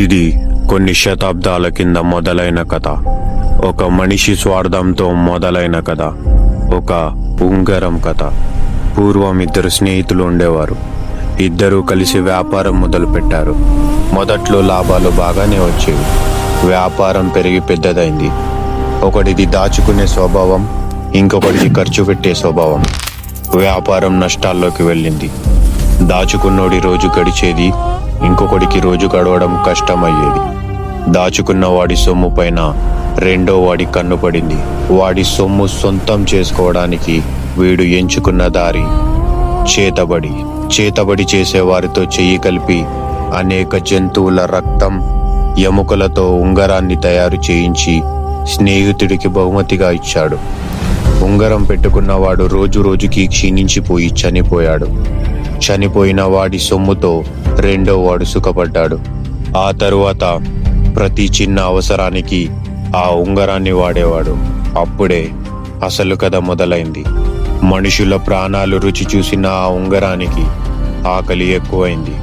ఇది కొన్ని శతాబ్దాల కింద మొదలైన కథ. ఒక మనిషి స్వార్థంతో మొదలైన కథ. ఒక ఉంగరం కథ. పూర్వం ఇద్దరు స్నేహితులు ఉండేవారు. ఇద్దరూ కలిసి వ్యాపారం మొదలుపెట్టారు. మొదట్లో లాభాలు బాగానే వచ్చేవి. వ్యాపారం పెరిగి పెద్దదైంది. ఒకటిది దాచుకునే స్వభావం, ఇంకొకటిది ఖర్చు పెట్టే స్వభావం. వ్యాపారం నష్టాల్లోకి వెళ్ళింది. దాచుకున్నోడి రోజు గడిచేది, ఇంకొకడికి రోజు గడవడం కష్టమయ్యేది. దాచుకున్న వాడి సొమ్ము పైన రెండో వాడి కన్ను పడింది. వాడి సొమ్ము సొంతం చేసుకోవడానికి వీడు ఎంచుకున్న దారి చేతబడి చేసేవారితో చెయ్యి కలిపి అనేక జంతువుల రక్తం, ఎముకలతో ఉంగరాన్ని తయారు చేయించి స్నేహితుడికి బహుమతిగా ఇచ్చాడు. ఉంగరం పెట్టుకున్నవాడు రోజు రోజుకి క్షీణించిపోయి చనిపోయాడు. చనిపోయిన వాడి సొమ్ముతో రెండో వాడు సుఖపడ్డాడు. ఆ తరువాత ప్రతి చిన్న అవసరానికి ఆ ఉంగరాన్ని వాడేవాడు. అప్పుడే అసలు కథ మొదలైంది. మనుషుల ప్రాణాలు రుచి చూసిన ఆ ఉంగరానికి ఆకలి ఎక్కువైంది.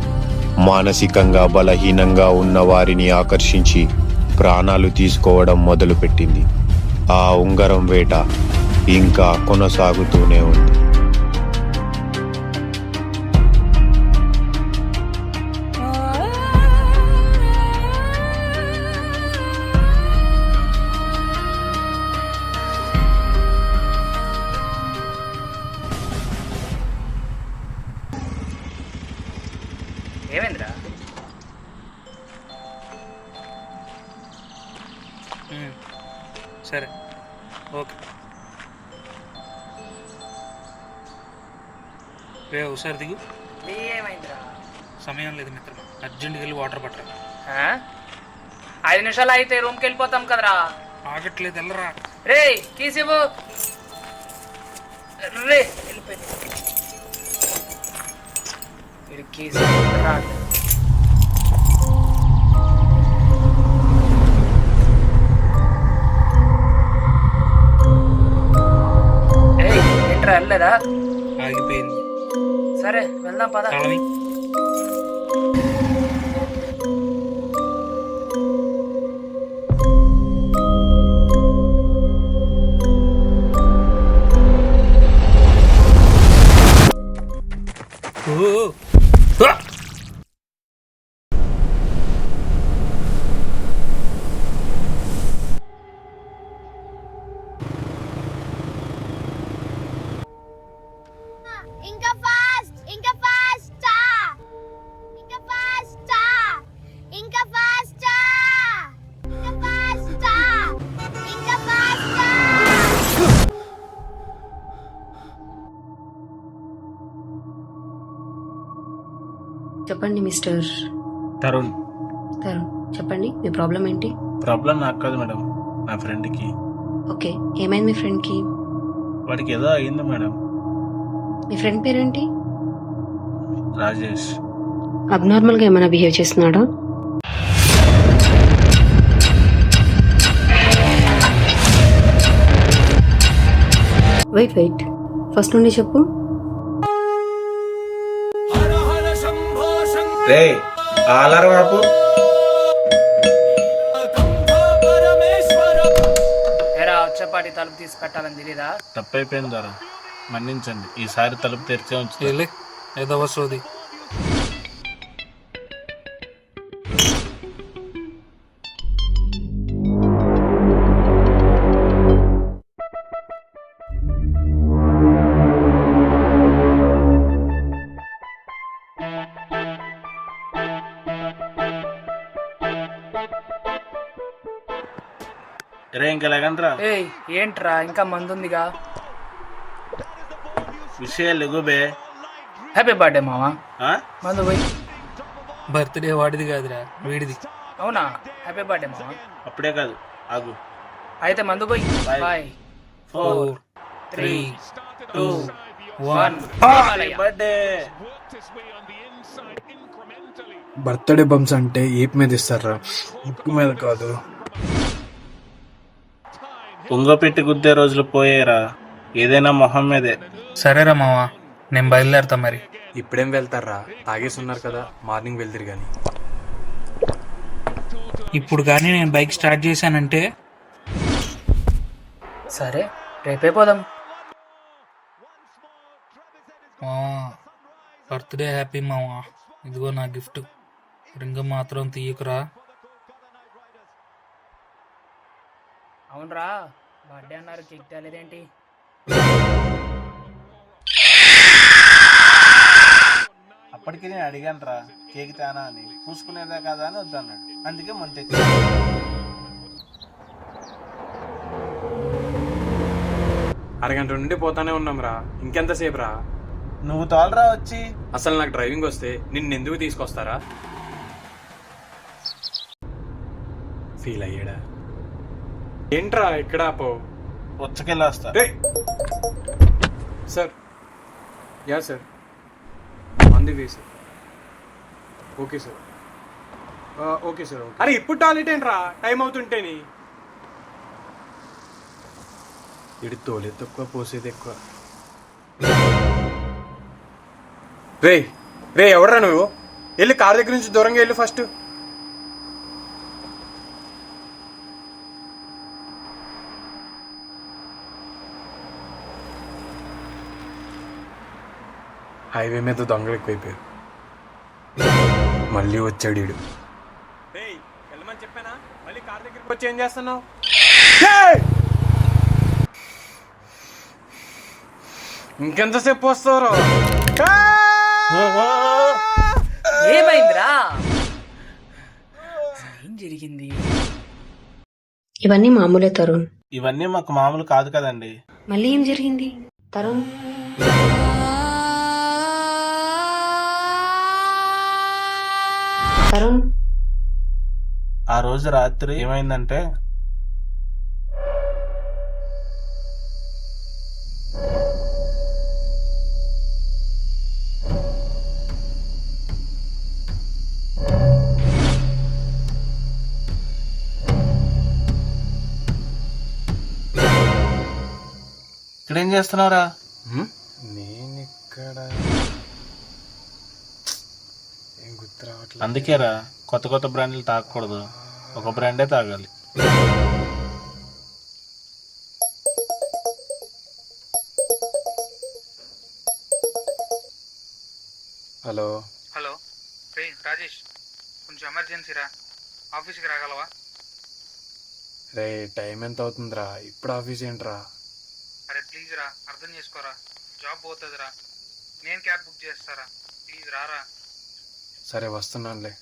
మానసికంగా బలహీనంగా ఉన్న వారిని ఆకర్షించి ప్రాణాలు తీసుకోవడం మొదలుపెట్టింది. ఆ ఉంగరం వేట ఇంకా కొనసాగుతూనే ఉంది. ఏమైందిరా? సరే, ఓకే. రే ఒకసారి దిగు. ఏమైందిరా? సమయం లేదు మిత్రమా, అర్జెంట్కి వెళ్ళి వాటర్ పట్టరా. 5 నిమిషాలు అయితే రూమ్కి వెళ్ళిపోతాం కదరా. ఆగట్లేదు, వెళ్ళరా. రే కీసివ్వు. రే వెళ్ళిపోయింది. వీడు కీసి రా. ఏంట్రా వెళ్ళలేదా? ఆగిపోయింది. సరే వెళ్దాం పద. తాళమి. చెప్పండి మిస్టర్ తరుణ్. చెప్పండి, మీ ప్రాబ్లం ఏంటి? ప్రాబ్లం నాకు కాదు మేడం, నా ఫ్రెండ్కి. ఓకే, ఏమైంది మీ ఫ్రెండ్కి? వాడికి ఏదో అయింది మేడం. మీ ఫ్రెండ్ పేరేంటి? రాజేష్. అబ్నార్మల్గా ఏమైనా బిహేవ్ చేస్తున్నాడా? వెయిట్ ఫస్ట్ నుండి చెప్పు. రే అలారం ఆపు. ఏరా వచ్చేపాటి తలుపు తీసి పెట్టాలని తెలీదా? తప్పైపోయింది ద్వారా మన్నించండి. ఈసారి తలుపు తెరిచే ఉంచు. ఏదో వస్తుంది. రే ఇంకా లేకండ్రా. ఏయ్ ఏంట్రా, ఇంకా మందుందిగా. విషయాలు ఎగుబే. హ్యాపీ బర్త్డే మావా. మందు పోయి. బర్త్డే వాడిది కాదురా, వీడిది. అవునా? హ్యాపీ బర్త్డే మావా. అప్పుడే కాదు, ఆగు. అయితే మందు పోయి. 5 4 3 2 1. బర్త్డే. బర్త్డే బంప్స్ అంటే ఏప్ మీద ఇస్తారా, ముక్కు మీద కాదు. పొంగపెట్టి గుద్దే రోజులు పోయేరా, ఏదైనా మొహం మీదే. సరేరా మావా, నేను బయలుదేరతా మరి. ఇప్పుడేం వెళ్తారా, తాగేసి ఉన్నారు కదా, మార్నింగ్ వెళ్తారు కానీ. ఇప్పుడు కానీ నేను బైక్ స్టార్ట్ చేశానంటే సరే రేపే పోదాం. బర్త్డే హ్యాపీ మావా, ఇదిగో నా గిఫ్ట్. రింగ మాత్రం తీయకురా. అవునరా, బర్త్డే అన్నారు, కేక్ తేలేదేంటి? అప్పటికి నేను అడిగాను రా కేక్ తేనా అని, చూసుకునేదే కదా అని వద్దన్నాడు, అందుకే మొన్న అరగంట నుండి పోతానే ఉన్నాం రా, ఇంకెంతసేపు రా? నువ్వు తోలరా వచ్చి. అసలు నాకు డ్రైవింగ్ వస్తే నిన్నెందుకు తీసుకొస్తారా? ఫీల్ అయ్యాడా? ఏంట్రా ఇక్కడ పో, వచ్చకెళ్ళి వస్తా. Sir, yeah sir, on the way sir. Okay sir, okay sir. అరే ఇప్పుడు టాయిలెట్ ఏంట్రా, టైం అవుతుంటేని. ఇడి తోలేది తక్కువ, పోసేది ఎక్కువ. రే రే, ఎవడరా నువ్వు? వెళ్ళి కార్ దగ్గర నుంచి దూరంగా వెళ్ళు ఫస్ట్. హైవే మీద దొంగలు ఎక్కువైపోయారు, మళ్ళీ వచ్చాడు వీడు. వెళ్ళమని చెప్పానా? మళ్ళీ కార్ దగ్గరికి వచ్చి ఏం చేస్తున్నావు? ఇంకెంతసేపు వస్తారో? ఏమైందిరా? ఏం జరిగింది? ఇవన్నీ మామూలే తరుణ్. ఇవన్నీ మాకు మామూలు కాదు కదండి. మళ్ళీ ఏం జరిగింది తరుణ్? తరుణ్, ఆ రోజు రాత్రి ఏమైందంటే, ఇక్కడేం చేస్తున్నావురా? నేను ఇక్కడ ఏం గుర్తు రావట్లేదు. అందుకేరా కొత్త కొత్త బ్రాండ్లు తాగకూడదు, ఒక బ్రాండే తాగాలి. హలో హలో రే రాజేష్, కొంచెం ఎమర్జెన్సీ రా, ఆఫీస్కి రాగలవా? రే, టైం ఎంత అవుతుందిరా? ఇప్పుడు ఆఫీస్ ఏంట్రా? అరే ప్లీజ్ రా, అర్థం చేసుకోరా, జాబ్ పోతుందిరా, నేను క్యాబ్ బుక్ చేస్తారా, ప్లీజ్ రారా. సరే వస్తున్నానులే.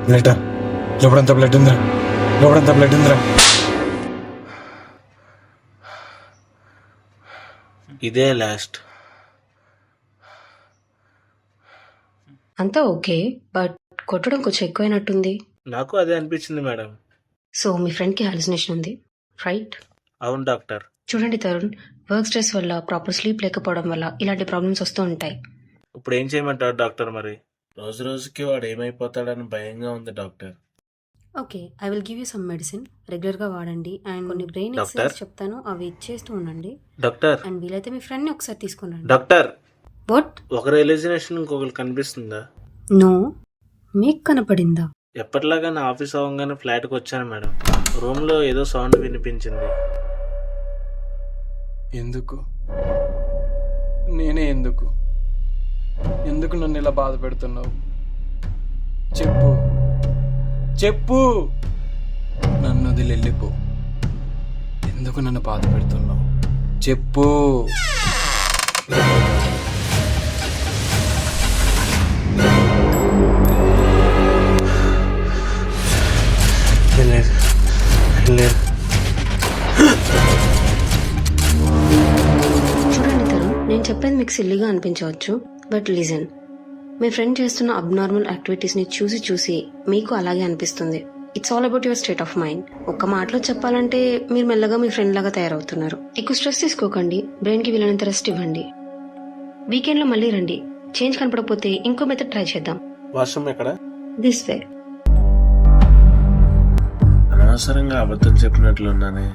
బ్లడ్ లోపడంతా బ్లడ్ ఉందిరా, లోపడంతా బ్లడ్ ఉందిరా. ఇదే లాస్ట్. అంతా ఓకే, బట్ కొట్టడం కొంచెం ఎక్కువైనట్టుంది. నాకు అదే అనిపించింది మేడం. సో మీ ఫ్రెండ్కి హాలుసినేషన్ ఉంది, రైట్? అవును డాక్టర్. చూడండి తరుణ్, వర్క్ స్ట్రెస్ వల్ల ప్రాపర్ స్లీప్ లేకపోవడం వల్ల ఇలాంటి ప్రాబ్లమ్స్ వస్తూ ఉంటాయి. ఇప్పుడు ఏం చేయమంటారు డాక్టర్? మరి రోజు రోజుకి వాడు ఏమైపోతాడని భయంగా ఉంది doctor. Okay, I will give you some medicine, రెగ్యులర్గా వాడండి. అండ్ కొన్ని బ్రెయిన్ డాక్టర్? ఎక్సర్సైజ్ చెప్తాను, అవి చేస్తూ ఉండండి. డాక్టర్ అండ్ వీలైతే మీ ఫ్రెండ్ని ఒకసారి తీసుకున్నాండి. Doctor, what? ఒకరి ఎలిజినేషన్ ఇంకొకరు కనిపిస్తుందా? నో, మీకు కనపడిందా? ఎప్పటిలాగా నా ఆఫీస్ అవ్వగానే ఫ్లాట్కి వచ్చాను మేడం. రూమ్లో ఏదో సౌండ్ వినిపించింది. ఎందుకు? నేనే ఎందుకు ఎందుకు నన్ను ఇలా బాధ పెడుతున్నావు? చెప్పు చెప్పు, నన్ను వదిలి వెళ్ళిపో. ఎందుకు నన్ను బాధ పెడుతున్నావు? చెప్పు. లేదు లేదు చెప్పేది మీకు సిల్లీగా అనిపించవచ్చు, బట్ లిజన్. మీ ఫ్రెండ్ చేస్తున్న అబ్నార్మల్ యాక్టివిటీస్ని చూసి చూసి మీకు అలాగే అనిపిస్తుంది. It's all about your state of mind. ఒక్క మాటలో చెప్పాలంటే మీరు మెల్లగా మీ ఫ్రెండ్ లాగా తయారవుతున్నారు. ఎక్కువ స్ట్రెస్ తీసుకోకండి, బ్రెయిన్కి వీలైనంత రెస్ట్ ఇవ్వండి. వీకెండ్లో మళ్ళీ రండి. చేంజ్ కనపడకపోతే ఇంకో మెథడ్ ట్రై చేద్దాం. వర్షం ఎక్కడ? This way. అనవసరంగా అబద్ధం చెప్పినట్లున్నానే.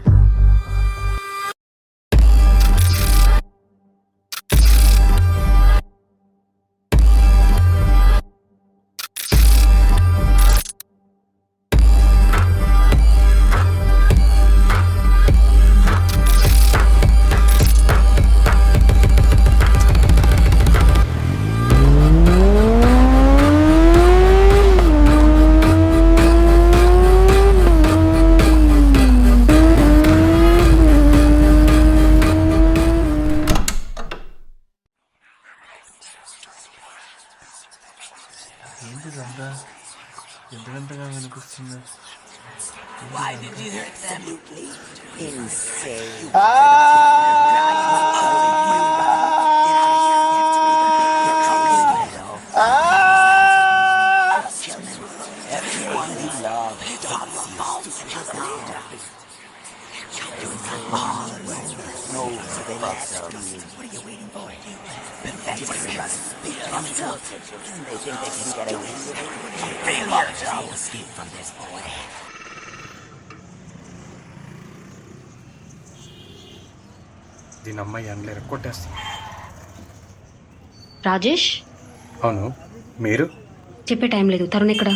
ఏంటి ఇదంతా ఎంతగంతగా వినిపిస్తుంది? దీని అమ్మాయి ఎండలో కొట్టేస్తాను. రాజేష్, అవును, మీరు? చెప్పే టైం లేదు. తరుణ్ ఎక్కడ?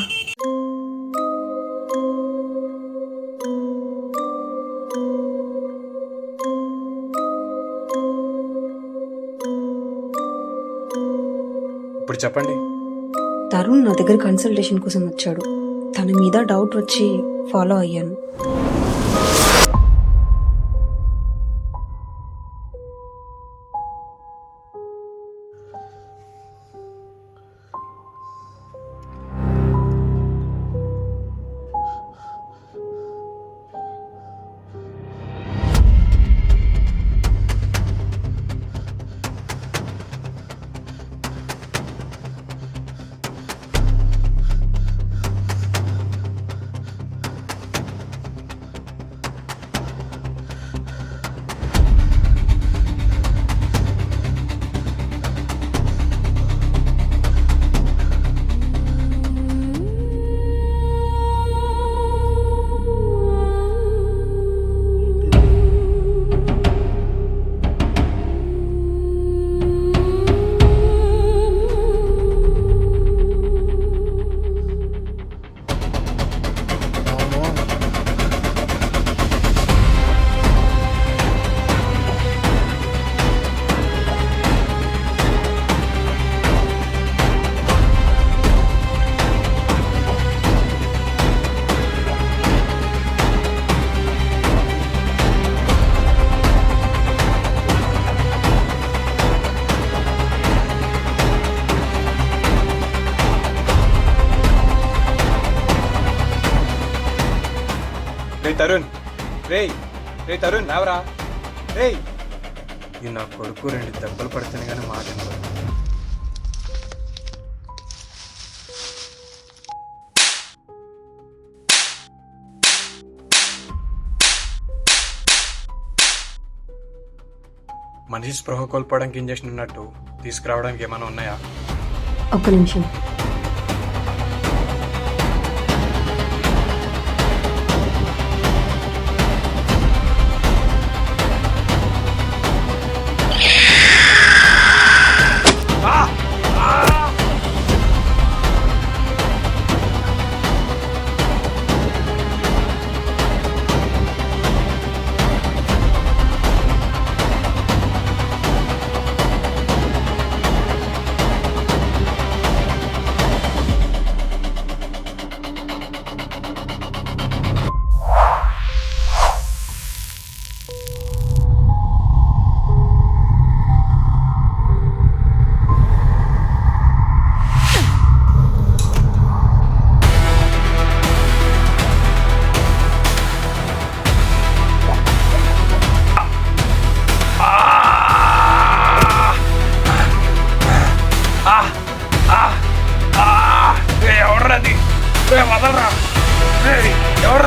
ఇప్పుడు చెప్పండి. తరుణ్ నా దగ్గర కన్సల్టేషన్ కోసం వచ్చాడు. తన మీద డౌట్ వచ్చి ఫాలో అయ్యాను. తరుణ్, రే తరుణ్, రావరా. రే, ఈ నా కొడుకు 2 దెబ్బలు పడితేనే కానీ మాట వినడు. మనిషి స్పృహ కోల్పోవడానికి ఇంజక్షన్ ఉన్నట్టు తీసుకురావడానికి ఏమైనా ఉన్నాయా? ఒక్క నిమిషం. ఎవరు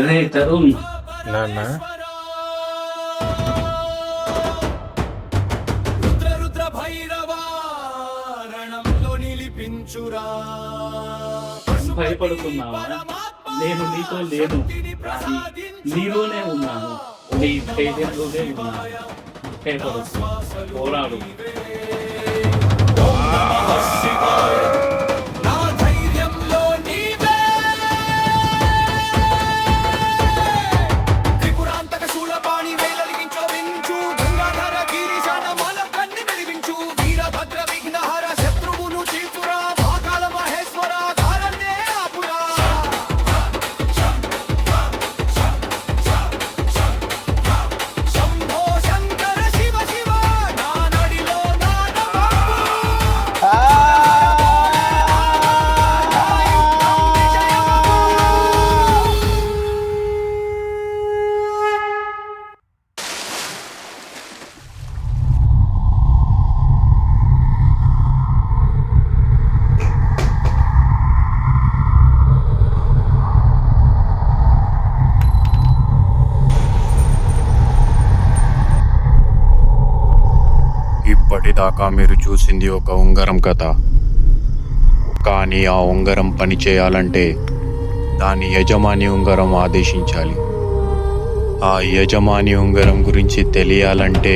అరే తరుణ్, నాన్న భయపడుతున్నావా? నేను నీతో లేను, కానీ నీలోనే ఉన్నాను. నీ ధైర్యంలోనే ఉన్నాను. భయపడకు, పోరాడు. ఇప్పటిదాకా మీరు చూసింది ఒక ఉంగరం కథ. కానీ ఆ ఉంగరం పని చేయాలంటే దాని యజమాని ఉంగరం ఆదేశించాలి. ఆ యజమాని ఉంగరం గురించి తెలియాలంటే